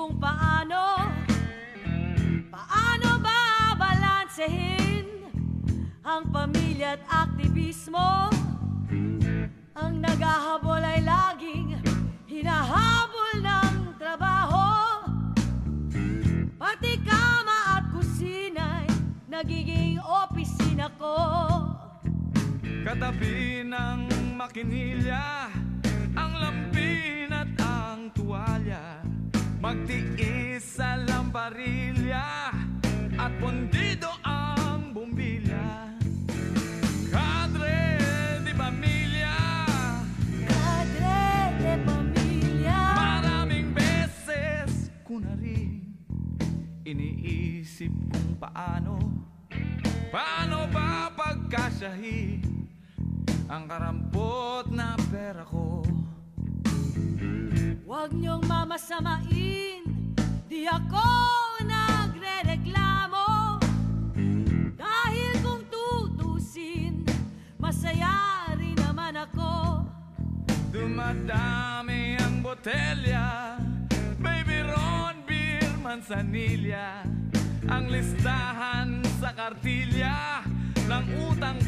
kung paano babalansehin ang pamilya at aktivismo. Ang naghahabol ay laging hinahabol ng trabaho. Pati kama at kusina'y nagiging opisina ko. Katabi ng makinilya, ang lambin at ang tuwalya, magtiis sa lamparilla at pundido ang bumbilya. Kadre de pamilya, Kadre de pamilya. maraming beses ko na rin iniisip kung paano ba pagkasyahin ang karampot na pera ko. Huwag niyong mamasamain, di ako nagrereklamo. Dahil kung tutusin, masaya rin naman ako. Dumadami ang botelya, baby ron, beer, mansanilya, ang listahan sa kartilya ng utang